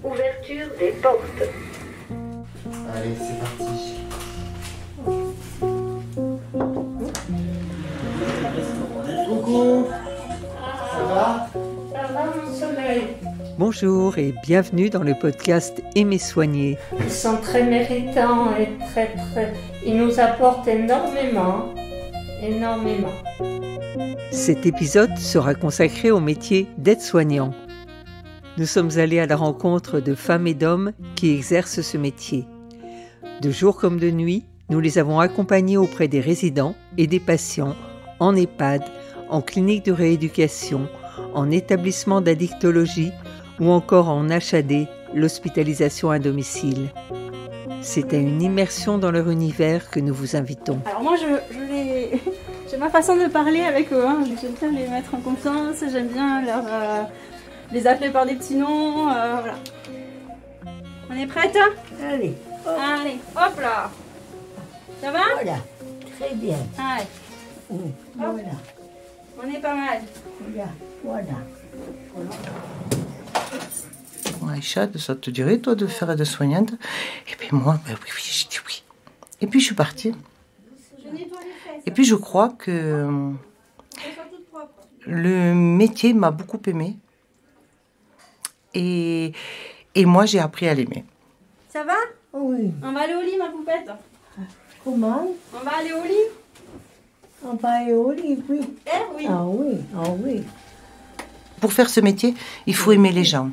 ouverture des portes. Allez, c'est parti. Coucou. Ça va? Ça va, mon soleil? Bonjour et bienvenue dans le podcast Aimer soigner. Ils sont très méritants et ils nous apportent énormément. Cet épisode sera consacré au métier d'aide-soignant. Nous sommes allés à la rencontre de femmes et d'hommes qui exercent ce métier. De jour comme de nuit, nous les avons accompagnés auprès des résidents et des patients, en EHPAD, en clinique de rééducation, en établissement d'addictologie ou encore en HAD, l'hospitalisation à domicile. C'est à une immersion dans leur univers que nous vous invitons. Alors moi, j'ai ma façon de parler avec eux. J'aime bien les mettre en confiance, j'aime bien les appeler par des petits noms. Voilà. On est prête? Allez, Allez, hop là. Ça va? voilà, très bien. Allez, Voilà, on est pas mal. voilà. Bon, Aïcha, ça te dirait, toi, de faire aide-soignante? Et puis moi, oui, j'ai dit oui. Et puis je suis partie. Je nettoie les fesses. Et puis je crois que Qu'elles soient toutes propres. le métier m'a beaucoup aimée. Et moi, j'ai appris à l'aimer. Ça va? Oui, On va aller au lit, ma poupette. comment? On va aller au lit? On va aller au lit, oui. Oui. Ah oui. Pour faire ce métier, il faut aimer les gens.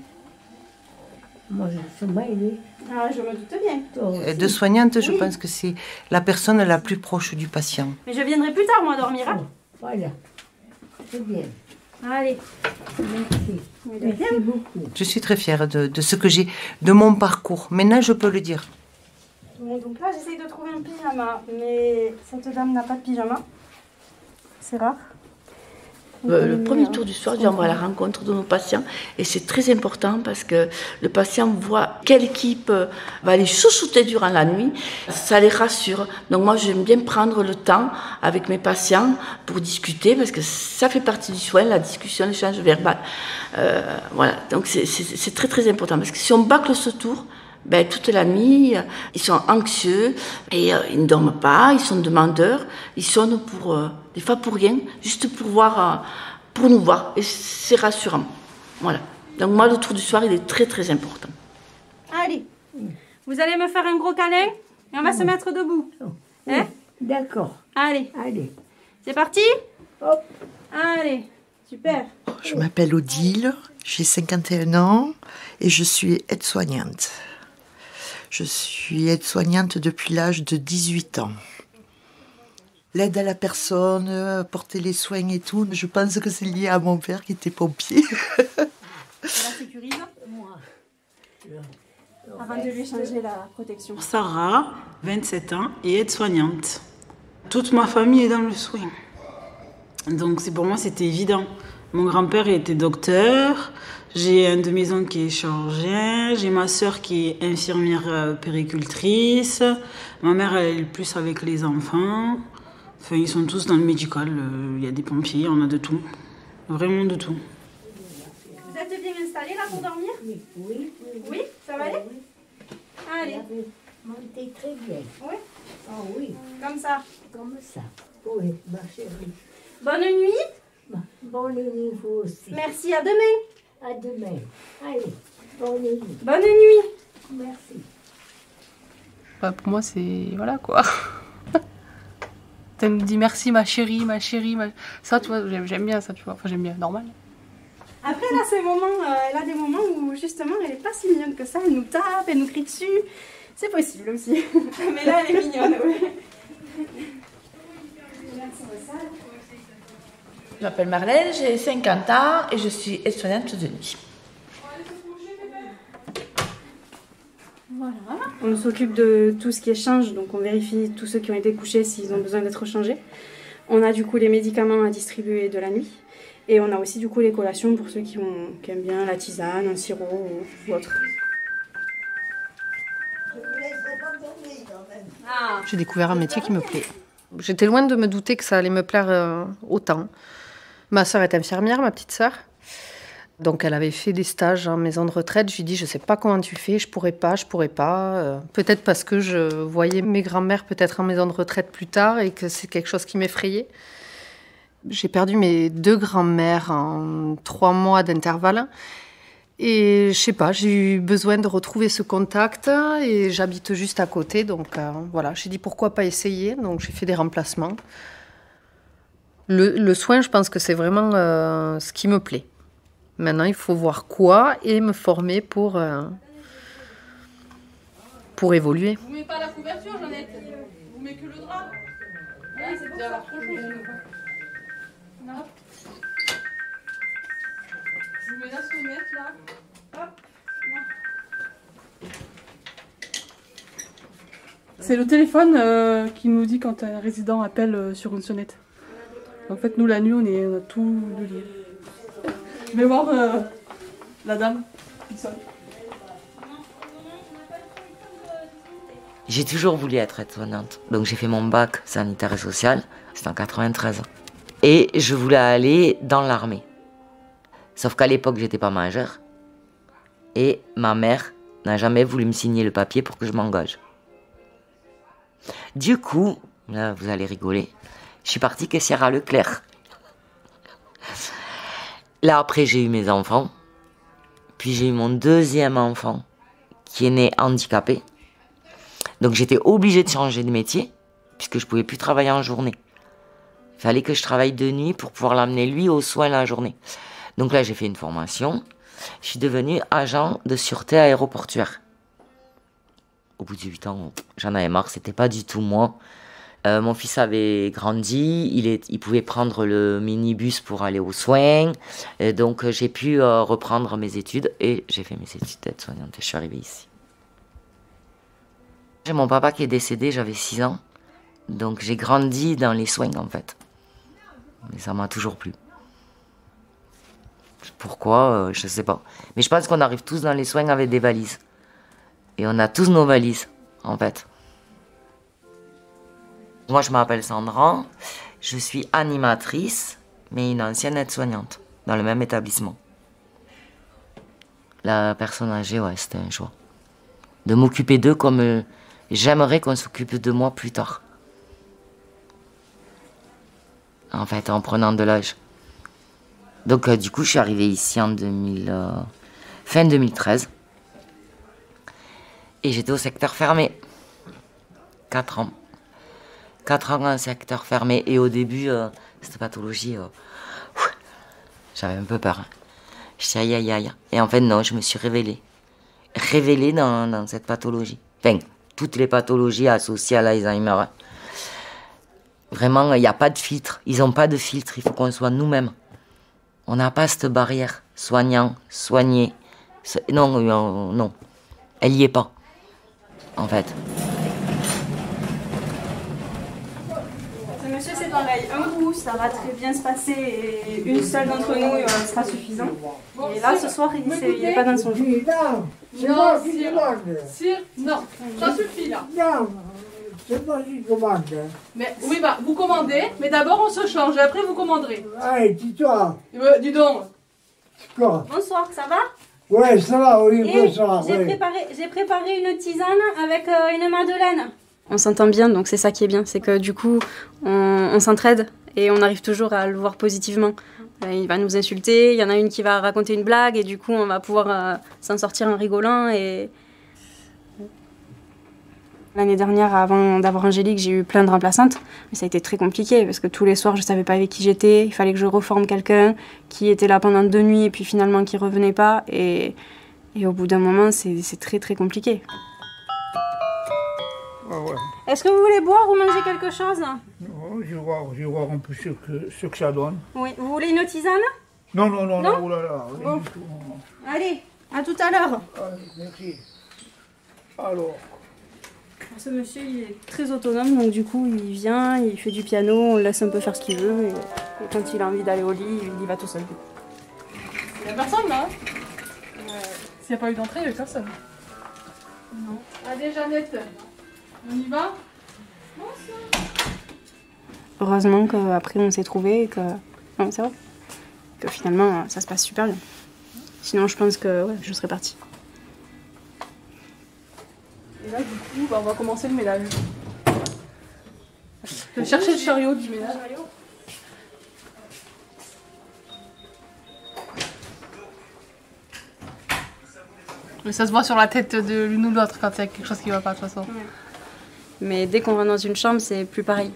Moi, je suis mêlée. Ah, je me doute bien. Toi aussi. Aide-soignante, je Oui. pense que c'est la personne la plus proche du patient. Mais je viendrai plus tard, moi, dormir. Hein? Voilà, c'est bien. Allez. Merci. Mais de Merci rien. beaucoup. Je suis très fière de ce que j'ai, de mon parcours. Maintenant, je peux le dire. Bon, donc là, j'essaye de trouver un pyjama, mais cette dame n'a pas de pyjama. C'est rare. Le premier tour du soir, on va à la rencontre de nos patients et c'est très important parce que le patient voit quelle équipe va les chouchouter durant la nuit. Ça les rassure. Donc moi, j'aime bien prendre le temps avec mes patients pour discuter parce que ça fait partie du soin, la discussion, l'échange verbal. Voilà, donc c'est très très important parce que si on bâcle ce tour, toute la nuit, ils sont anxieux et ils ne dorment pas, ils sont demandeurs, ils sonnent des fois pour rien, juste pour nous voir et c'est rassurant. Voilà. Donc moi, le tour du soir, il est très très important. Allez, vous allez me faire un gros câlin et on va se mettre debout. Hein? D'accord, Allez, allez. c'est parti? Hop. Allez, super. Je m'appelle Odile, j'ai 51 ans et je suis aide-soignante. Je suis aide-soignante depuis l'âge de 18 ans. L'aide à la personne, porter les soins et tout, je pense que c'est lié à mon père qui était pompier. On la sécurise avant de lui changer la protection. Sarah, 27 ans, et aide-soignante. Toute ma famille est dans le soin. Donc pour moi, c'était évident. Mon grand-père était docteur, j'ai un de mes oncles qui est chirurgien, j'ai ma sœur qui est infirmière péricultrice, ma mère elle est plus avec les enfants. Enfin, ils sont tous dans le médical, il y a des pompiers, on a de tout. Vraiment de tout. Vous êtes bien installés là pour dormir? Oui. Oui, ça va aller? Allez, Montez très bien. Oui. Ah oui, comme ça. comme ça. Oui, ma chérie. Bonne nuit. Bonne nuit, vous aussi. Merci, à demain. À demain. Allez, bonne nuit. Bonne nuit. Merci. Pour moi, c'est... Voilà, quoi. Elle me dit merci, ma chérie. Ça, tu vois, j'aime bien ça, tu vois. Enfin, j'aime bien, normal. Après, là, elle a des moments où, justement, elle est pas si mignonne que ça. Elle nous tape, elle nous crie dessus. C'est possible aussi. Mais là, elle est mignonne, oui. Je m'appelle Marlène, j'ai 50 ans et je suis aide-soignante de nuit. Voilà. On s'occupe de tout ce qui est change, donc on vérifie tous ceux qui ont été couchés s'ils ont besoin d'être changés. On a du coup les médicaments à distribuer de la nuit. Et on a aussi du coup les collations pour ceux qui aiment bien la tisane, un sirop ou autre. J'ai découvert un métier qui me plaît. J'étais loin de me douter que ça allait me plaire autant. Ma sœur est infirmière, ma petite sœur. Donc elle avait fait des stages en maison de retraite. Je lui ai dit, je ne sais pas comment tu fais, je pourrais pas. Peut-être parce que je voyais mes grands-mères peut-être en maison de retraite plus tard et que c'est quelque chose qui m'effrayait. J'ai perdu mes 2 grands-mères en 3 mois d'intervalle. Et je sais pas, j'ai eu besoin de retrouver ce contact et j'habite juste à côté. Donc voilà, j'ai dit pourquoi pas essayer. Donc j'ai fait des remplacements. Le soin, je pense que c'est vraiment ce qui me plaît. Maintenant, il faut voir quoi et me former pour évoluer. Vous mettez pas la couverture, Jeannette. Vous mettez que le drap. Oui, c'est pour ça. Trop chaud. Non. Je vous mets la sonnette là. Hop. C'est le téléphone qui nous dit quand un résident appelle sur une sonnette. En fait, nous la nuit, on a tout le lit. Je vais voir la dame qui sonne. J'ai toujours voulu être aide-soignante. Donc j'ai fait mon bac sanitaire et social, c'était en 93. Et je voulais aller dans l'armée. Sauf qu'à l'époque, j'étais pas majeure. Et ma mère n'a jamais voulu me signer le papier pour que je m'engage. Du coup, là vous allez rigoler, je suis partie caissière à Leclerc. Là après j'ai eu mes enfants. Puis j'ai eu mon 2e enfant qui est né handicapé. Donc j'étais obligée de changer de métier puisque je pouvais plus travailler en journée. Il fallait que je travaille de nuit pour pouvoir l'amener lui aux soins la journée. Donc là j'ai fait une formation. Je suis devenue agent de sûreté aéroportuaire. Au bout de 8 ans, j'en avais marre, c'était pas du tout moi. Mon fils avait grandi, il pouvait prendre le minibus pour aller aux soins. Et donc j'ai pu reprendre mes études et j'ai fait mes études d'aide-soignante et je suis arrivée ici. J'ai mon papa qui est décédé, j'avais 6 ans. Donc j'ai grandi dans les soins en fait. Mais ça m'a toujours plu. Pourquoi, je sais pas. Mais je pense qu'on arrive tous dans les soins avec des valises. Et on a tous nos valises, en fait. Moi, je m'appelle Sandra. Je suis animatrice, mais une ancienne aide-soignante, dans le même établissement. La personne âgée, ouais, c'était un choix. De m'occuper d'eux comme j'aimerais qu'on s'occupe de moi plus tard. En fait, en prenant de l'âge. Donc, du coup, je suis arrivée ici en fin 2013. Et j'étais au secteur fermé. 4 ans. 4 ans en secteur fermé. Et au début, cette pathologie, j'avais un peu peur. Hein. Je dis aïe aïe aïe. Et en fait, non, je me suis révélée. Révélée dans cette pathologie. Enfin, toutes les pathologies associées à l'Alzheimer. Vraiment, il n'y a pas de filtre. Ils n'ont pas de filtre. Il faut qu'on soit nous-mêmes. On n'a pas cette barrière. Soignant, soigné. Non, non. Elle n'y est pas. En fait. Monsieur, c'est pareil. Un coup, ça va très bien se passer et une seule d'entre nous sera suffisant. Et là, ce soir, il n'est pas dans son jeu. Non, Sire, non, ça suffit là. Non, c'est moi qui commande. Mais oui, bah vous commandez, mais d'abord on se change et après vous commanderez. Allez, dis-toi. Dis donc. Quoi? Bonsoir, ça va? Ouais, ça va, oui, bonsoir. J'ai préparé une tisane avec une madeleine. On s'entend bien, donc c'est ça qui est bien. C'est que du coup, on s'entraide et on arrive toujours à le voir positivement. Il va nous insulter, il y en a une qui va raconter une blague et du coup, on va pouvoir s'en sortir en rigolant. Et l'année dernière, avant d'avoir Angélique, j'ai eu plein de remplaçantes. Mais ça a été très compliqué parce que tous les soirs, je ne savais pas avec qui j'étais. Il fallait que je reforme quelqu'un qui était là pendant 2 nuits et puis finalement qui ne revenait pas. Et au bout d'un moment, c'est très très compliqué. Ah ouais. Est-ce que vous voulez boire ou manger quelque chose? Non, je vais voir un peu ce que ça donne. Oui. Vous voulez une tisane? Non, Non, oh là là. Bon. Allez, à tout à l'heure. Allez, merci. Alors. Ce monsieur, il est très autonome, donc du coup, il vient, il fait du piano, on le laisse un peu faire ce qu'il veut, et quand il a envie d'aller au lit, il y va tout seul. Il n'y a personne là. S'il n'y a pas eu d'entrée, il n'y a personne. Non. Allez, Jeannette, on y va? Heureusement qu'après on s'est trouvés et que... Non, c'est vrai. Que finalement, ça se passe super bien. Sinon, je pense que ouais, je serais partie. Et là, du coup, on va commencer le ménage. Je vais chercher le chariot du ménage. Mais ça se voit sur la tête de l'une ou l'autre quand il y a quelque chose qui ne va pas de toute façon. Ouais. Mais dès qu'on rentre dans une chambre, c'est plus pareil.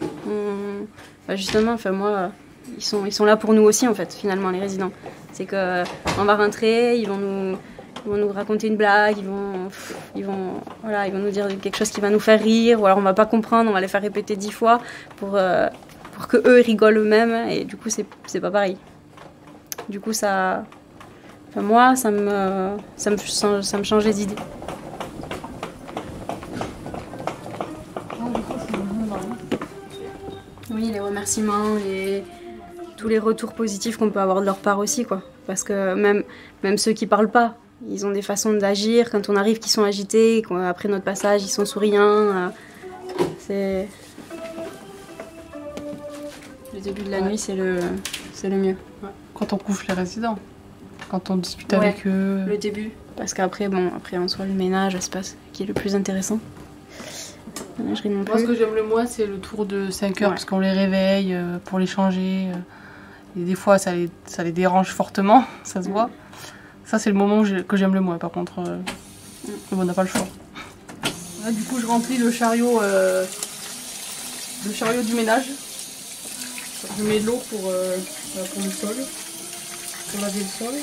Justement, moi, ils sont là pour nous aussi, en fait, finalement, les résidents. C'est qu'on va rentrer, ils vont nous raconter une blague, ils vont nous dire quelque chose qui va nous faire rire, ou alors on va pas comprendre, on va les faire répéter 10 fois pour que eux rigolent eux-mêmes, et du coup, c'est pas pareil. Du coup, moi, ça me changeait d'idée. Oui, les remerciements, tous les retours positifs qu'on peut avoir de leur part aussi, quoi. Parce que même ceux qui parlent pas, ils ont des façons d'agir. Quand on arrive, qu'ils sont agités, après notre passage, ils sont souriants. C'est... Le début de la nuit, c'est le mieux. Ouais. Quand on couche les résidents, quand on discute avec eux. Le début. Parce qu'après, en soi, le ménage, c'est pas ce qui est le plus intéressant. Moi, ce que j'aime le moins, c'est le tour de 5 heures, parce qu'on les réveille pour les changer. Et des fois, ça les dérange fortement, ça se voit. Ça, c'est le moment que j'aime le moins, par contre. On n'a pas le choix. Là, du coup, je remplis le chariot du ménage. Je mets de l'eau pour le sol, pour laver le sol.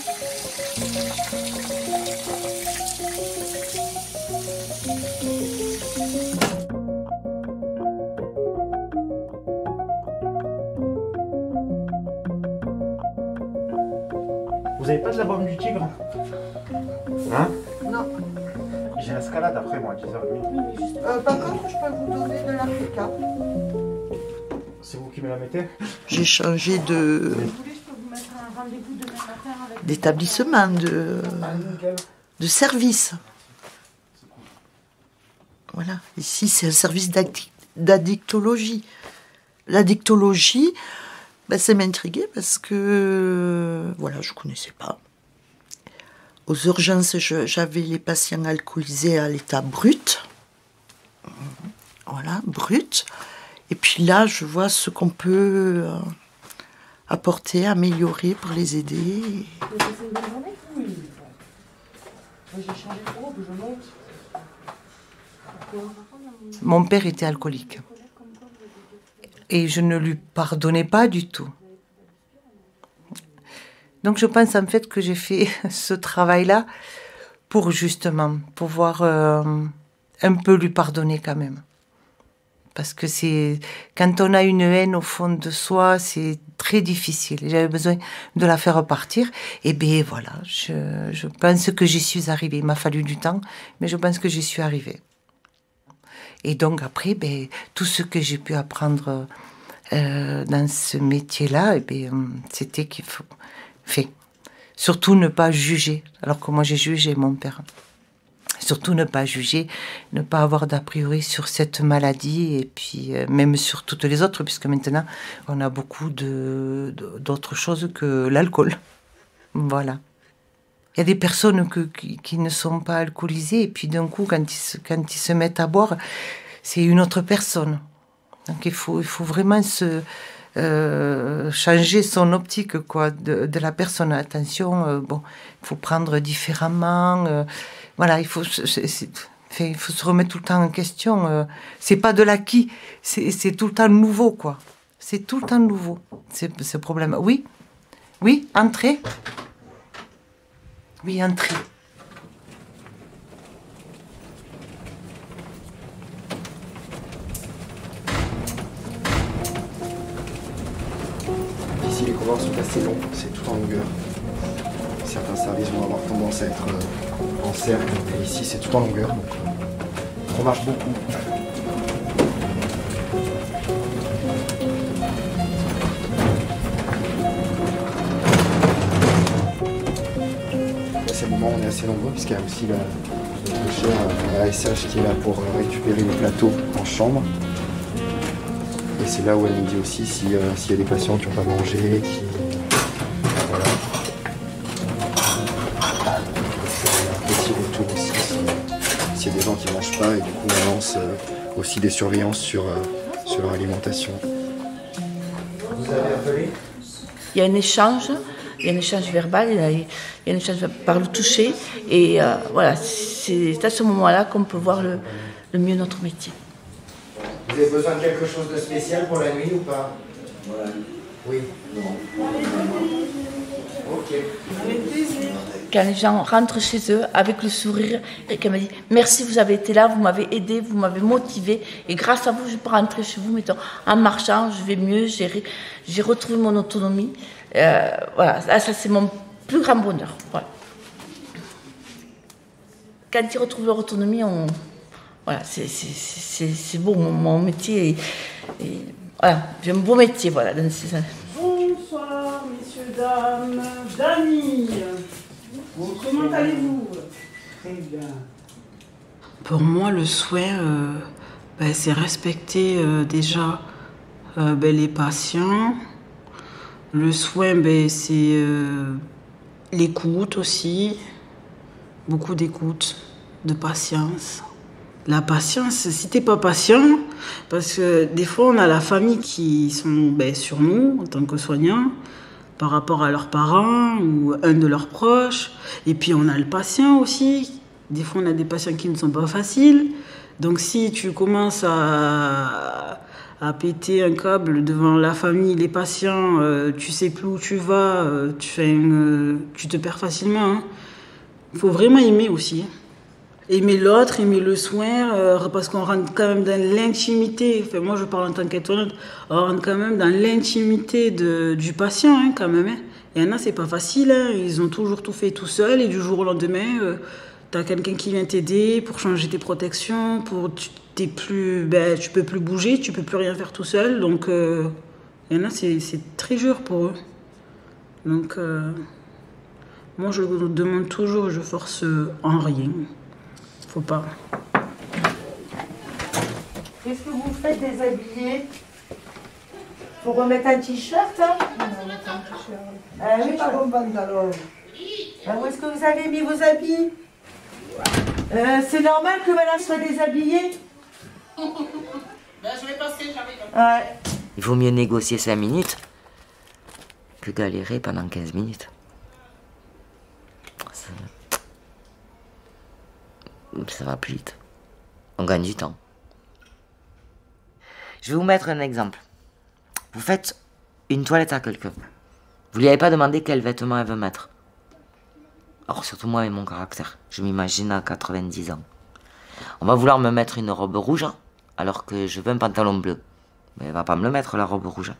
Vous avez pas de la bombe du tigre? Hein? Non. J'ai la scalade après moi, 10h30. Par contre, je peux vous donner de l'Africa. C'est vous qui me la mettez? J'ai changé d'établissement, de service. Voilà. Ici, c'est un service d'addictologie. L'addictologie, ça m'intriguait parce que, voilà, je ne connaissais pas. Aux urgences, j'avais les patients alcoolisés à l'état brut. Voilà, brut. Et puis là, je vois ce qu'on peut apporter, améliorer pour les aider. Mon père était alcoolique. Et je ne lui pardonnais pas du tout. Donc je pense en fait que j'ai fait ce travail-là pour justement pouvoir un peu lui pardonner quand même. Parce que quand on a une haine au fond de soi, c'est très difficile. J'avais besoin de la faire partir. Et bien voilà, je pense que j'y suis arrivée. Il m'a fallu du temps, mais je pense que j'y suis arrivée. Et donc après, tout ce que j'ai pu apprendre dans ce métier-là, c'était qu'il faut... surtout ne pas juger. Alors que moi j'ai jugé mon père. Surtout ne pas juger, ne pas avoir d'a priori sur cette maladie et puis même sur toutes les autres, puisque maintenant on a beaucoup d'autres choses que l'alcool. Voilà. Il y a des personnes qui ne sont pas alcoolisées et puis d'un coup quand ils se mettent à boire, c'est une autre personne. Donc il faut vraiment changer son optique de la personne. Attention, il faut prendre différemment. Voilà, il faut se remettre tout le temps en question. C'est pas de l'acquis, c'est tout le temps nouveau, quoi. C'est tout le temps nouveau, ce problème. Oui, entrez. Oui, entrez. Ici, les couloirs sont assez longs, c'est tout en longueur. Certains services vont avoir tendance à être en cercle, mais ici c'est tout en longueur, donc on marche beaucoup. Là, c'est le moment où on est assez nombreux, puisqu'il y a aussi le cher ASH qui est là pour récupérer les plateaux en chambre. Et c'est là où elle nous dit aussi s'il y a des patients qui n'ont pas mangé, qui... Voilà. il y a des gens qui ne mangent pas et du coup on lance aussi des surveillances sur leur alimentation. Vous avez appelé ? Il y a un échange verbal, il y a un échange par le toucher. Et voilà, c'est à ce moment-là qu'on peut voir le mieux notre métier. Vous avez besoin de quelque chose de spécial pour la nuit ou pas? Oui. Ok. Quand les gens rentrent chez eux avec le sourire et qu'elle me dit merci, vous avez été là, vous m'avez aidé, vous m'avez motivé et grâce à vous je peux rentrer chez vous, mettons, en marchant, je vais mieux, j'ai retrouvé mon autonomie. Voilà, ça c'est mon plus grand bonheur. Voilà. Quand ils retrouvent leur autonomie, voilà, c'est beau, mon métier. Voilà, j'ai un beau métier, voilà. Bonsoir, messieurs, dames. Dany, comment allez-vous? Très bien. Pour moi, le soin, c'est respecter déjà les patients. Le soin, c'est l'écoute aussi. Beaucoup d'écoute, de patience. La patience, si t'es pas patient, parce que des fois on a la famille qui sont sur nous en tant que soignants par rapport à leurs parents ou un de leurs proches, et puis on a le patient aussi. Des fois on a des patients qui ne sont pas faciles, donc si tu commences à péter un câble devant la famille, les patients, tu sais plus où tu vas, tu te perds facilement. Hein. Faut vraiment aimer aussi. Aimer l'autre, aimer le soin, parce qu'on rentre quand même dans l'intimité. Enfin, moi, je parle en tant qu'aide-soignante, on rentre quand même dans l'intimité du patient, hein, quand même. Hein. Il y en a, c'est pas facile. Hein. Ils ont toujours tout fait tout seuls et du jour au lendemain, t'as quelqu'un qui vient t'aider pour changer tes protections, tu peux plus bouger, tu peux plus rien faire tout seul. Donc, il y en a, c'est très dur pour eux. Donc, moi, je demande toujours, je force en rien. Faut pas. Qu'est-ce que vous faites déshabiller? Faut remettre un t-shirt, hein? Oui, pas bon pantalon. Où est-ce que vous avez mis vos habits? C'est normal que madame soit déshabillée? Je vais passer, j'arrive. Ouais. Il vaut mieux négocier 5 minutes que galérer pendant 15 minutes. Ça va plus vite. On gagne du temps. Je vais vous mettre un exemple. Vous faites une toilette à quelqu'un. Vous lui avez pas demandé quel vêtement elle veut mettre. Alors surtout moi et mon caractère. Je m'imagine à 90 ans. On va vouloir me mettre une robe rouge alors que je veux un pantalon bleu. Mais elle va pas me le mettre la robe rouge.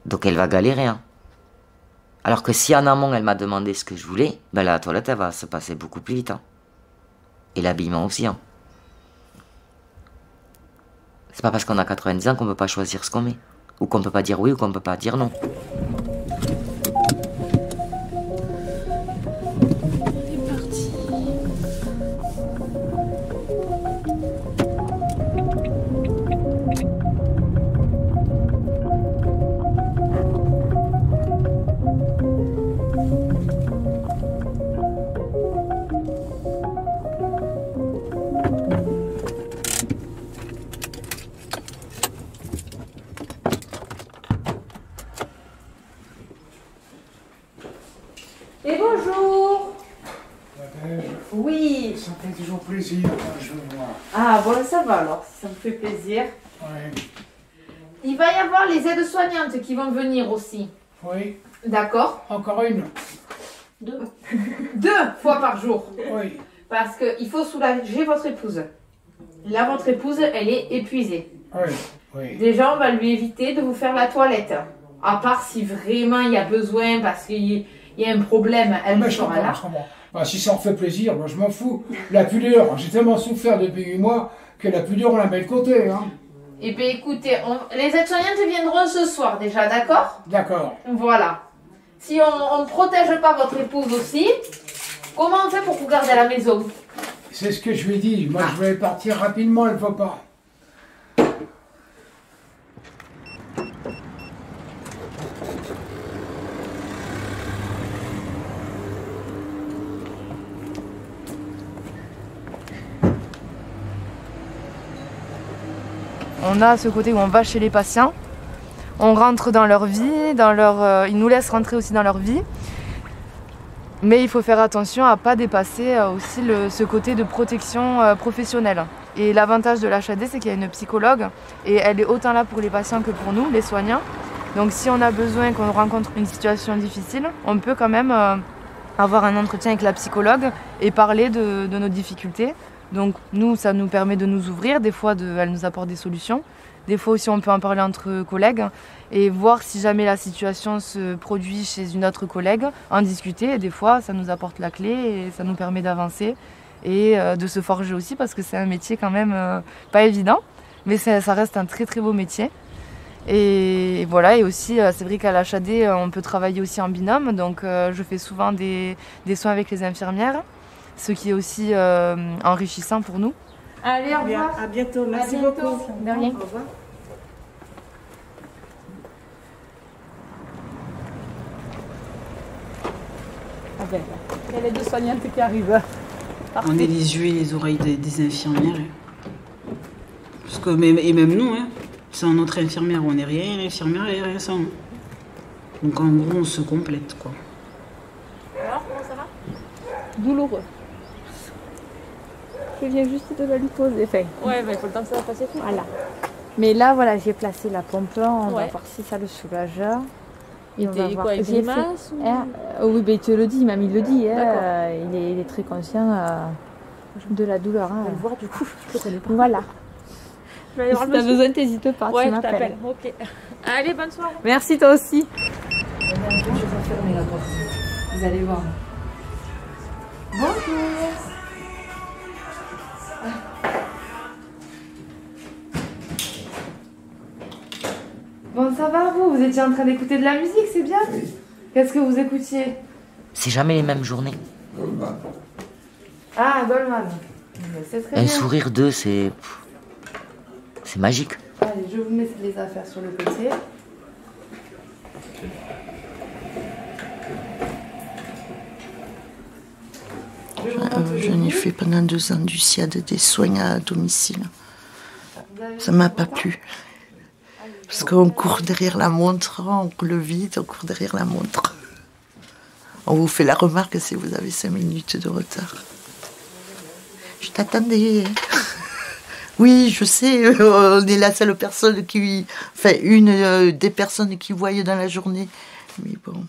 Donc elle va galérer. Hein. Alors que si en amont elle m'a demandé ce que je voulais, la toilette elle va se passer beaucoup plus vite. Hein. Et l'habillement aussi. Hein. C'est pas parce qu'on a 90 ans qu'on peut pas choisir ce qu'on met. Ou qu'on peut pas dire oui ou qu'on peut pas dire non. Et bonjour. Oui. Ça fait toujours plaisir quand je vous vois. Ah bon, ça va alors, ça me fait plaisir. Oui. Il va y avoir les aides-soignantes qui vont venir aussi. Oui. D'accord. Encore une. 2 fois par jour. Oui. Parce qu'il faut soulager votre épouse. Là, votre épouse, elle est épuisée. Oui. Oui. Déjà, on va lui éviter de vous faire la toilette. À part si vraiment il y a besoin, parce qu'il y a un problème, elle Mais sera là. Si ça en fait plaisir, moi je m'en fous. La pudeur, j'ai tellement souffert depuis 8 mois que la pudeur on la met de côté. Hein. Eh bien écoutez, les aides-soignantes viendront ce soir déjà, d'accord? D'accord. Voilà. Si on ne protège pas votre épouse aussi, comment on fait pour vous garder à la maison? C'est ce que je lui ai dit. Moi je vais partir rapidement, elle ne faut pas. On a ce côté où on va chez les patients, on rentre dans leur vie, ils nous laissent rentrer aussi dans leur vie. Mais il faut faire attention à ne pas dépasser aussi ce côté de protection professionnelle. Et l'avantage de l'HAD, c'est qu'il y a une psychologue et elle est autant là pour les patients que pour nous, les soignants. Donc si on a besoin, qu'on rencontre une situation difficile, on peut quand même avoir un entretien avec la psychologue et parler de nos difficultés. Donc nous, ça nous permet de nous ouvrir, des fois elle nous apporte des solutions. Des fois aussi on peut en parler entre collègues et voir si jamais la situation se produit chez une autre collègue, en discuter. Et des fois ça nous apporte la clé et ça nous permet d'avancer et de se forger aussi parce que c'est un métier quand même pas évident. Mais ça reste un très très beau métier. Et voilà, et aussi c'est vrai qu'à l'HAD on peut travailler aussi en binôme. Donc je fais souvent des soins avec les infirmières, ce qui est aussi enrichissant pour nous. Allez, au revoir. À bientôt. Merci beaucoup. De rien. Au revoir. Ah ben, il y a les 2 soignantes qui arrivent. On est les yeux et les oreilles des infirmières. Parce que, et même nous, hein, sans notre infirmière, on n'est rien, l'infirmière, elle est rien sans nous. Donc en gros, on se complète, quoi. Alors, comment ça va? Douloureux. Je viens juste de la lui poser. Enfin, ouais, mais il faut le temps que ça va passer tout. Voilà. Mais là, voilà, j'ai placé la pompe. On va Ouais. voir si ça le soulage. Il on va était voir. quoi, avec J'ai des fait- masses ou... Oui, ben, il te le dit, même il le dit. D'accord. Il est très conscient de la douleur. Je vais le voir du coup, je le connais pas. Voilà. Je vais aller voir Si le t'as monsieur. besoin, t'hésites pas. Ouais, tu je m'appelles. t'appelle. Ok. Allez, bonne soirée. Merci, toi aussi. Je vais fermer la porte. Vous allez voir. Bonjour. Bon, ça va vous? Vous étiez en train d'écouter de la musique, c'est bien? Qu'est-ce que vous écoutiez? C'est jamais les mêmes journées. Ah, Goldman. C'est très Un bien. sourire d'eux, c'est magique. Allez, je vous mets les affaires sur le côté. J'en ai fait pendant 2 ans du SIAD, des soins à domicile. Ça m'a pas plu. Parce qu'on court derrière la montre, on court vite, on court derrière la montre. On vous fait la remarque si vous avez 5 minutes de retard. Je t'attendais. Oui, je sais, on est la seule personne qui... Enfin, une des personnes qui voyait dans la journée. Mais bon,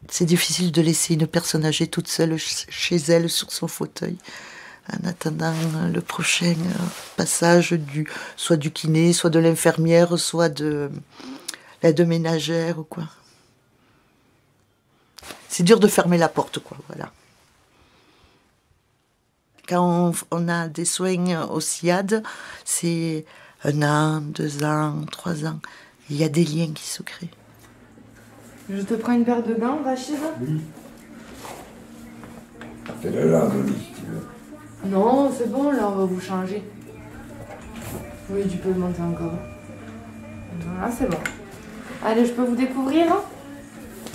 c'est difficile de laisser une personne âgée toute seule chez elle sur son fauteuil. En attendant le prochain passage soit du kiné, soit de l'infirmière, soit de l'aide-ménagère ou quoi. C'est dur de fermer la porte, quoi, voilà. Quand on a des soins au SIAD, c'est 1 an, 2 ans, 3 ans. Il y a des liens qui se créent. Je te prends une paire de gants, Rachid? Oui. Fais-le là, Denis, si tu veux. Non, c'est bon, là, on va vous changer. Oui, tu peux le monter encore. Voilà, c'est bon. Allez, je peux vous découvrir?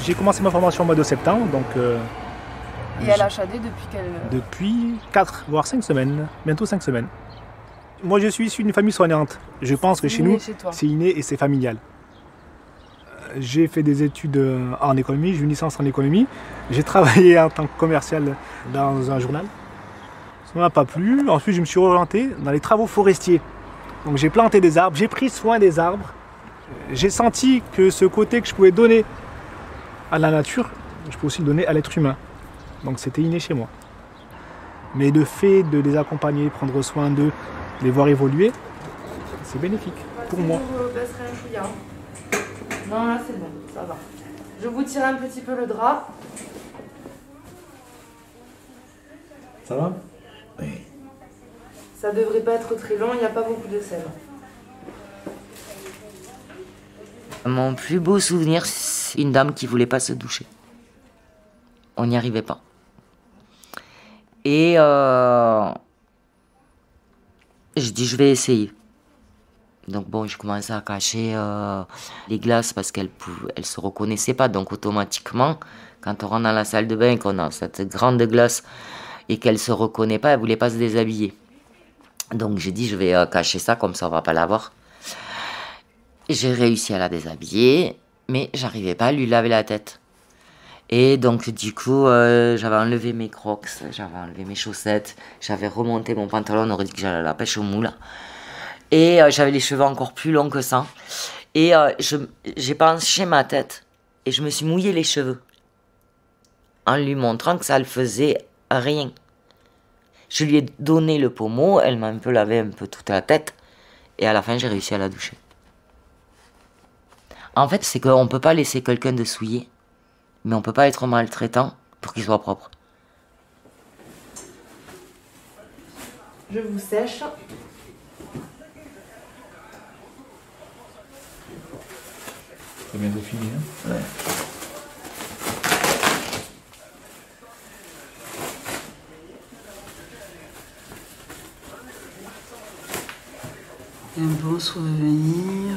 J'ai commencé ma formation au mois de septembre, donc Et à l'HAD depuis quelle... depuis 4 voire 5 semaines, bientôt 5 semaines. Moi je suis issu d'une famille soignante. Je pense que chez inné nous, chez toi. c'est inné et c'est familial. J'ai fait des études en économie, j'ai une licence en économie. J'ai travaillé en tant que commercial dans un journal. Ça ne m'a pas plu. Ensuite, je me suis orienté dans les travaux forestiers. Donc j'ai planté des arbres, j'ai pris soin des arbres. J'ai senti que ce côté que je pouvais donner à la nature, je peux aussi le donner à l'être humain. Donc c'était inné chez moi. Mais le fait de les accompagner, prendre soin d'eux, les voir évoluer, c'est bénéfique pour moi. Je vous baisserai un chouïa. Non, là c'est bon, ça va. Je vous tire un petit peu le drap. Ça va? Oui. Ça devrait pas être très long, il n'y a pas beaucoup de sel. Mon plus beau souvenir, c'est une dame qui voulait pas se doucher. On n'y arrivait pas. Et je dis je vais essayer. Donc bon, je commençais à cacher les glaces parce qu'elle se reconnaissait pas. Donc automatiquement, quand on rentre dans la salle de bain et qu'on a cette grande glace et qu'elle se reconnaît pas, elle voulait pas se déshabiller. Donc j'ai dit je vais cacher ça comme ça on va pas la voir. J'ai réussi à la déshabiller, mais j'arrivais pas à lui laver la tête. Et donc, du coup, j'avais enlevé mes crocs, j'avais enlevé mes chaussettes, j'avais remonté mon pantalon, on aurait dit que j'allais à la pêche au moule. Et j'avais les cheveux encore plus longs que ça. Et j'ai penché ma tête et je me suis mouillé les cheveux en lui montrant que ça ne faisait rien. Je lui ai donné le pommeau, elle m'a un peu lavé un peu toute la tête et à la fin j'ai réussi à la doucher. En fait, c'est qu'on ne peut pas laisser quelqu'un de souillé, mais on ne peut pas être maltraitant pour qu'il soit propre. Je vous sèche. C'est bientôt fini, hein? Ouais. Un bon souvenir.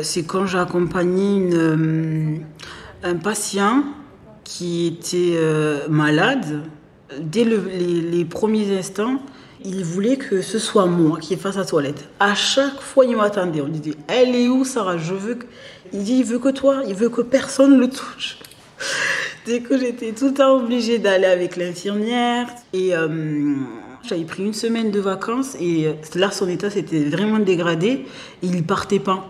C'est quand j'ai accompagné un patient qui était malade. Dès les premiers instants, il voulait que ce soit moi qui fasse la toilette. À chaque fois, il m'attendait. On disait, elle est où, Sarah? Il dit, il veut que toi, il veut que personne le touche. Dès que j'étais tout le temps obligée d'aller avec l'infirmière. Et j'avais pris une semaine de vacances et là, son état s'était vraiment dégradé. Et il partait pas.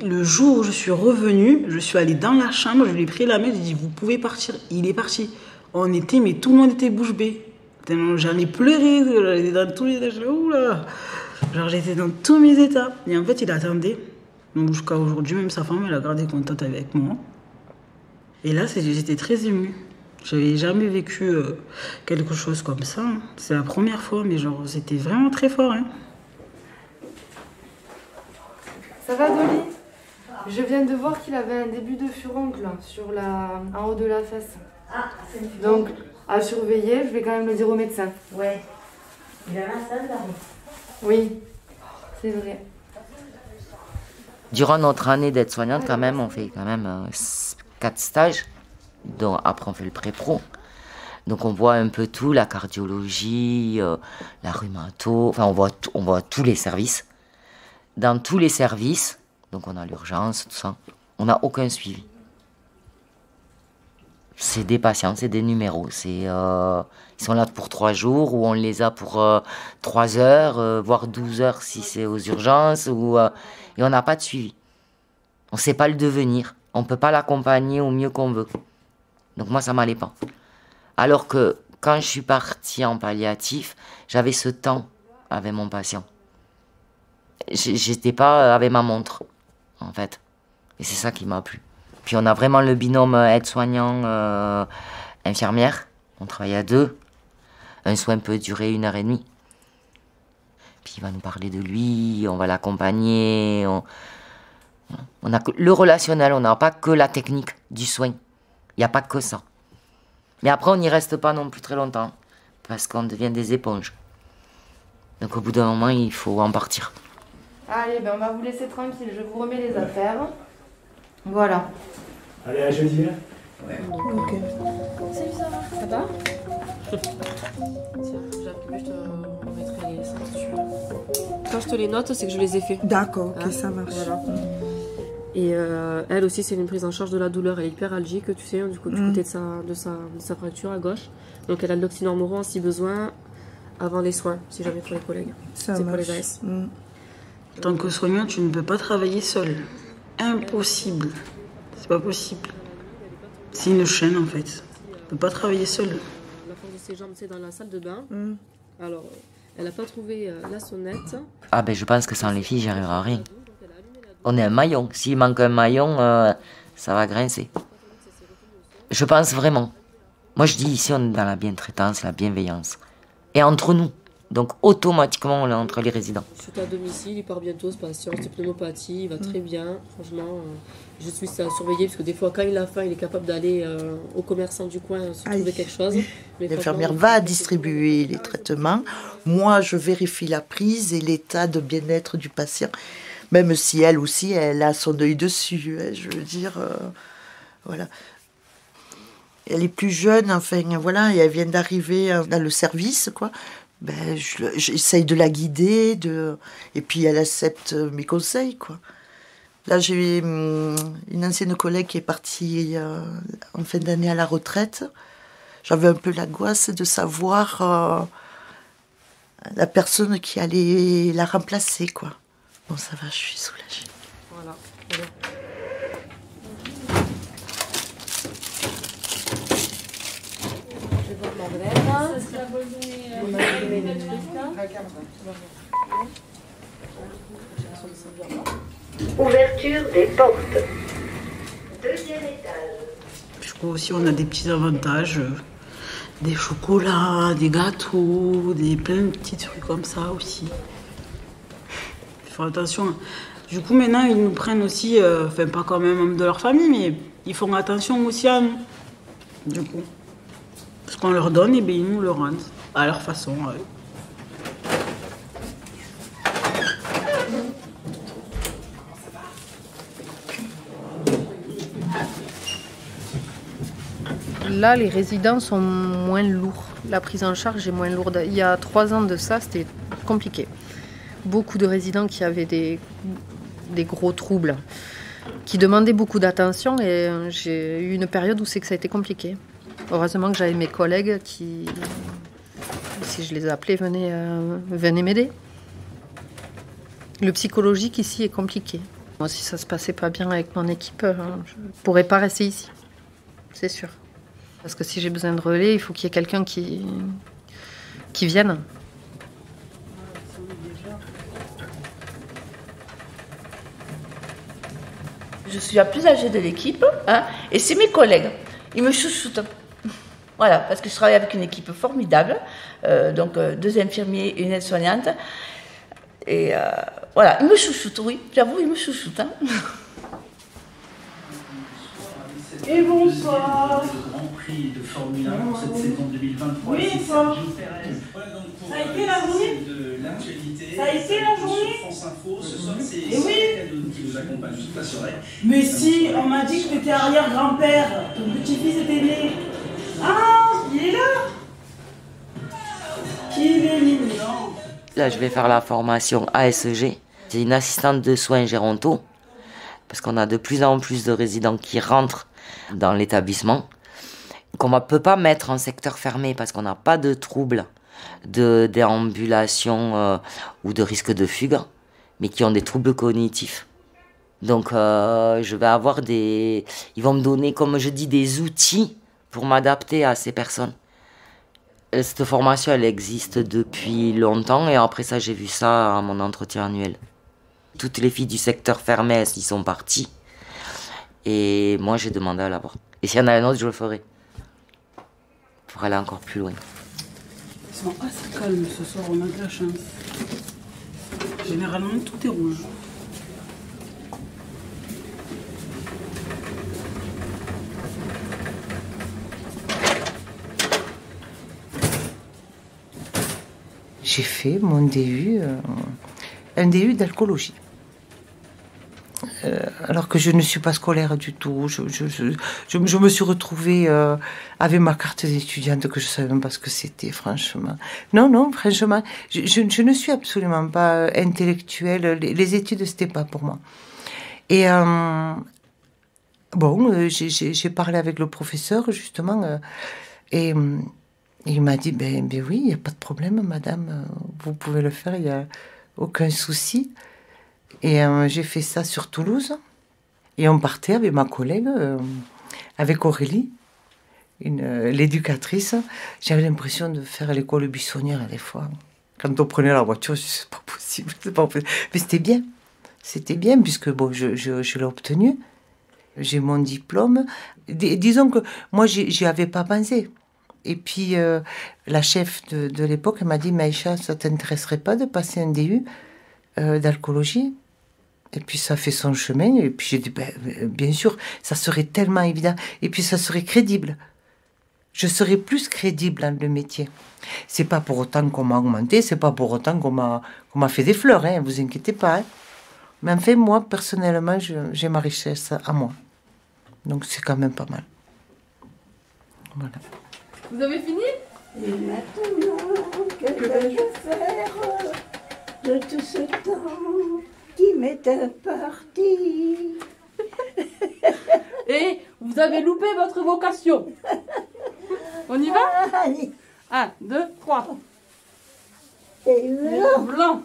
Le jour où je suis revenue, je suis allée dans la chambre, je lui ai pris la main, je lui ai dit, vous pouvez partir. Il est parti. Mais tout le monde était bouche bée. J'en ai pleuré, j'étais dans tous les états. Genre, j'étais dans tous mes états. Et en fait, il attendait. Donc, jusqu'à aujourd'hui, même sa femme, elle a gardé contact avec moi. Et là, j'étais très émue. J'avais jamais vécu quelque chose comme ça. C'est la première fois, mais genre, c'était vraiment très fort. Hein. Ça va, Dolly? Je viens de voir qu'il avait un début de furoncle en haut de la fesse. Ah, c'est une Donc, à surveiller, je vais quand même le dire au médecin. Ouais. Il a la salle là. Oui, c'est vrai. Durant notre année d'aide-soignante, quand même, on fait quand même 4 stages. Donc, après, on fait le pré-pro. Donc, on voit un peu tout, la cardiologie, la rhumato. Enfin, on voit tous les services. Dans tous les services, donc on a l'urgence, tout ça, on n'a aucun suivi. C'est des patients, c'est des numéros. Ils sont là pour 3 jours ou on les a pour 3 heures, voire 12 heures si c'est aux urgences. Et on n'a pas de suivi. On ne sait pas le devenir. On ne peut pas l'accompagner au mieux qu'on veut. Donc moi, ça m'allait pas. Alors que quand je suis partie en palliatif, j'avais ce temps avec mon patient. J'étais pas avec ma montre, en fait. Et c'est ça qui m'a plu. Puis on a vraiment le binôme aide-soignant-infirmière. On travaille à 2. Un soin peut durer 1h30. Puis il va nous parler de lui, on va l'accompagner. On a le relationnel, on n'a pas que la technique du soin. Il n'y a pas que ça. Mais après, on n'y reste pas non plus très longtemps. Parce qu'on devient des éponges. Donc au bout d'un moment, il faut en partir. Allez, on va vous laisser tranquille. Je vous remets les affaires. Voilà. Allez, à jeudi. Ouais. Ok. Salut Sarah. Ça va? Tiens, j'ai imprimé, je te remettrai les 5 si tu veux. Quand je te les note, c'est que je les ai fait. D'accord, ok, ça marche. Voilà. Et elle aussi, c'est une prise en charge de la douleur. Elle est hyperalgique, tu sais, du côté de sa fracture à gauche. Donc elle a de l'oxynormoron si besoin, avant les soins, si jamais pour les collègues. C'est pour les AS. En tant que soignant, tu ne peux pas travailler seul. Impossible. C'est pas possible. C'est une chaîne en fait. Tu ne peux pas travailler seul. La force de ses jambes, c'est dans la salle de bain. Alors, elle n'a pas trouvé la sonnette. Ah ben je pense que sans les filles, j'y arriverai à rien. On est un maillon. S'il manque un maillon, ça va grincer. Je pense vraiment. Moi je dis ici, on est dans la bientraitance, la bienveillance. Et entre nous. Donc automatiquement, on est entre les résidents. Je suis à domicile, il part bientôt ce patient, c'est pneumopathie, il va très bien. Franchement, je suis à surveiller parce que des fois, quand il a faim, il est capable d'aller au commerçant du coin se trouver quelque chose. L'infirmière va distribuer les traitements. Moi, je vérifie la prise et l'état de bien-être du patient. Même si elle aussi, elle a son œil dessus. Hein, je veux dire, voilà. Elle est plus jeune, enfin, voilà, et elle vient d'arriver dans le service, quoi. ben, j'essaye de la guider, et puis elle accepte mes conseils, quoi. Là, j'ai une ancienne collègue qui est partie en fin d'année à la retraite. J'avais un peu l'angoisse de savoir la personne qui allait la remplacer, quoi. Bon, ça va, je suis soulagée. Voilà. Ouverture des portes. Deuxième étage. Je crois aussi on a des petits avantages, des chocolats, des gâteaux, plein de petits trucs comme ça aussi. Il faut attention. Du coup maintenant ils nous prennent aussi, enfin pas comme un membre de leur famille, mais ils font attention aussi à nous. Du coup. Ce qu'on leur donne, et bien ils nous le rendent à leur façon. Là, les résidents sont moins lourds. La prise en charge est moins lourde. Il y a 3 ans de ça, c'était compliqué. Beaucoup de résidents qui avaient des gros troubles, qui demandaient beaucoup d'attention, et j'ai eu une période où c'est que ça a été compliqué. Heureusement que j'avais mes collègues qui, si je les appelais, venaient m'aider. Le psychologique ici est compliqué. Moi, si ça se passait pas bien avec mon équipe, je ne pourrais pas rester ici, c'est sûr. Parce que si j'ai besoin de relais, il faut qu'il y ait quelqu'un qui vienne. Je suis la plus âgée de l'équipe, hein, et c'est mes collègues. Ils me chouchoutent. Voilà, parce que je travaille avec une équipe formidable, donc 2 infirmiers et une aide-soignante. Et voilà, ils me chouchoutent, oui, j'avoue, ils me chouchoutent. Hein. Et bonsoir. Le Grand Prix de Formule 1 pour cette saison 2023. Oui, bonsoir. Ça a été la journée? Ça a été la journée? France Info, ce soir, c'est oui. Cadeau qui nous accompagne toute la soirée. Mais si, on m'a dit que tu étais arrière-grand-père. Ton petit-fils était né. Ah, il est là. Qu'il est mignon. Là, je vais faire la formation ASEG. C'est une assistante de soins gérontaux. Parce qu'on a de plus en plus de résidents qui rentrent dans l'établissement, qu'on ne peut pas mettre en secteur fermé parce qu'on n'a pas de troubles de déambulation ou de risque de fugue, mais qui ont des troubles cognitifs. Donc je vais avoir ils vont me donner, comme je dis, des outils pour m'adapter à ces personnes. Cette formation, elle existe depuis longtemps, et après ça, j'ai vu ça à mon entretien annuel. Toutes les filles du secteur fermé, elles y sont parties. Et moi, j'ai demandé à l'avoir. Et s'il y en a un autre, je le ferai. Pour aller encore plus loin. Ils sont assez calmes ce soir, on a de la chance. Généralement, tout est rouge. J'ai fait mon DU, un DU d'alcoolologie. Alors que je ne suis pas scolaire du tout. Je me suis retrouvée avec ma carte d'étudiante que je ne savais même pas ce que c'était, franchement. Non, franchement, je ne suis absolument pas intellectuelle. Les études, c'était pas pour moi. Et bon, j'ai parlé avec le professeur, justement, et il m'a dit, ben oui, il n'y a pas de problème, madame, vous pouvez le faire, il n'y a aucun souci. Et j'ai fait ça sur Toulouse. Et on partait avec ma collègue, avec Aurélie, l'éducatrice. J'avais l'impression de faire l'école buissonnière des fois. Quand on prenait la voiture, je disais, c'est pas possible, c'est pas possible. Mais c'était bien. C'était bien, puisque bon, je l'ai obtenu. J'ai mon diplôme. Disons que moi, j'y avais pas pensé. Et puis, la chef de l'époque, elle m'a dit, Maïcha, ça t'intéresserait pas de passer un DU d'alcoolologie? Et puis ça fait son chemin, et puis j'ai dit, bien sûr, ça serait tellement évident, et puis ça serait crédible. Je serais plus crédible dans le métier. C'est pas pour autant qu'on m'a augmenté, c'est pas pour autant qu'on m'a fait des fleurs, hein, vous inquiétez pas. Hein. Mais en fait, moi, personnellement, j'ai ma richesse à moi. Donc c'est quand même pas mal. Voilà. Vous avez fini? Et maintenant... Que vais-je faire de tout ce temps qui m'est imparti? Et vous avez loupé votre vocation. On y va? 1, 2, 3. Et blanc.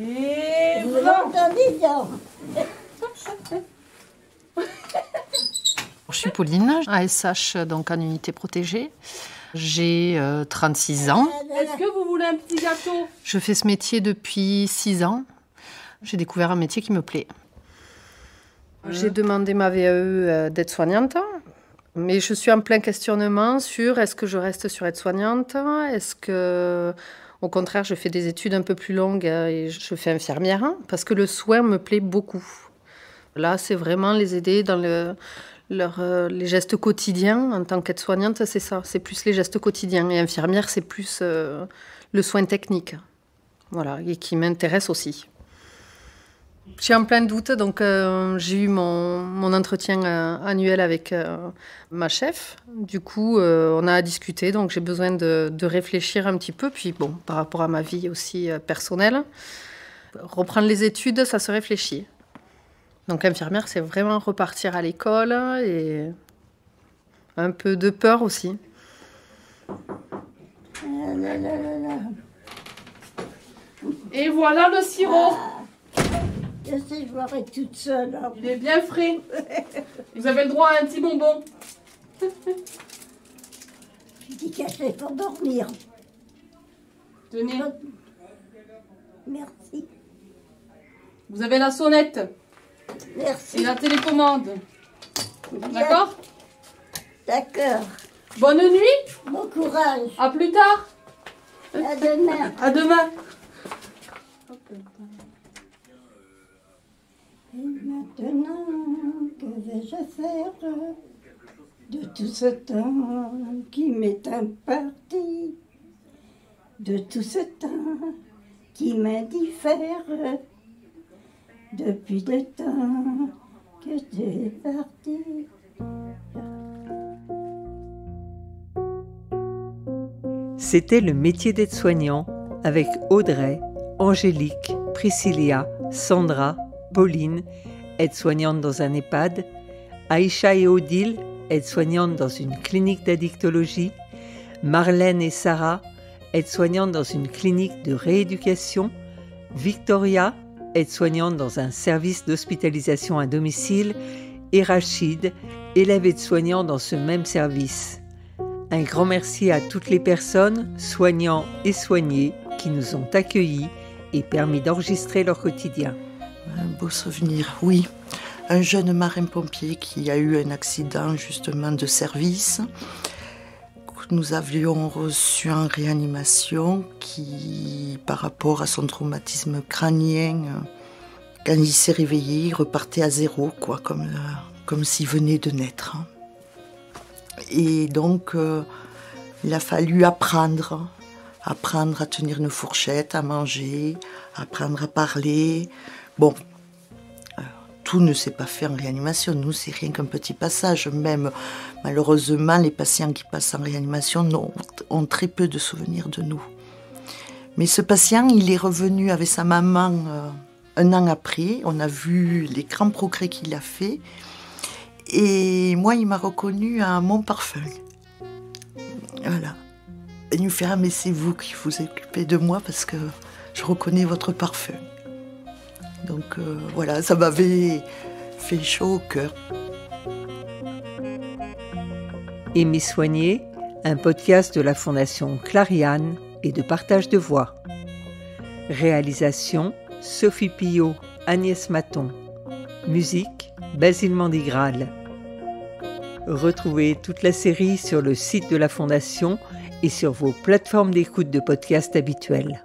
Et blanc. Je suis Pauline, ASH donc en unité protégée. J'ai 36 ans. Est-ce que vous voulez un petit gâteau? Je fais ce métier depuis 6 ans. J'ai découvert un métier qui me plaît. J'ai demandé ma VAE d'aide-soignante, mais je suis en plein questionnement sur est-ce que je reste sur aide-soignante, est-ce que, au contraire, je fais des études un peu plus longues et je fais infirmière, parce que le soin me plaît beaucoup. Là, c'est vraiment les aider dans les gestes quotidiens. En tant qu'aide-soignante, c'est ça, c'est plus les gestes quotidiens. Et infirmière, c'est plus le soin technique, voilà, et qui m'intéresse aussi. Je suis en plein doute, donc j'ai eu mon entretien annuel avec ma chef. Du coup, on a discuté, donc j'ai besoin de réfléchir un petit peu. Puis bon, par rapport à ma vie aussi personnelle, reprendre les études, ça se réfléchit. Donc infirmière, c'est vraiment repartir à l'école et un peu de peur aussi. Et voilà le sirop. Je sais, je boirai toute seule. Hein. Il est bien frais. Vous avez le droit à un petit bonbon. Petit cachet pour dormir. Tenez. Merci. Vous avez la sonnette. Merci. Et la télécommande. D'accord? D'accord. Bonne nuit. Bon courage. À plus tard. À demain. À demain. Et maintenant, que vais-je faire de tout ce temps qui m'est imparti, de tout ce temps qui m'indiffère, depuis le temps que tu es parti. C'était le métier d'aide-soignant avec Audrey, Angélique, Priscilla, Sandra, Pauline, aide-soignante dans un EHPAD, Aïcha et Odile, aide-soignantes dans une clinique d'addictologie, Marlène et Sarah, aide-soignantes dans une clinique de rééducation, Victoria, aide-soignante dans un service d'hospitalisation à domicile, et Rachid, élève aide-soignant dans ce même service. Un grand merci à toutes les personnes, soignants et soignés, qui nous ont accueillis et permis d'enregistrer leur quotidien. Un beau souvenir, oui. Un jeune marin-pompier qui a eu un accident justement de service. Nous avions reçu en réanimation qui, par rapport à son traumatisme crânien, quand il s'est réveillé, il repartait à zéro, quoi, comme s'il venait de naître. Et donc, il a fallu apprendre à tenir une fourchette, à manger, apprendre à parler. Bon, tout ne s'est pas fait en réanimation. Nous, c'est rien qu'un petit passage. Même, malheureusement, les patients qui passent en réanimation ont très peu de souvenirs de nous. Mais ce patient, il est revenu avec sa maman 1 an après. On a vu les grands progrès qu'il a fait. Et moi, il m'a reconnue à mon parfum. Voilà. Et il me fait « Ah, mais c'est vous qui vous occupez de moi parce que je reconnais votre parfum. » Donc voilà, ça m'avait fait chaud au cœur. Aimer soigner, un podcast de la Fondation Clariane et de partage de voix. Réalisation, Sophie Pillot, Agnès Maton. Musique, Basile Mandigral. Retrouvez toute la série sur le site de la Fondation et sur vos plateformes d'écoute de podcasts habituelles.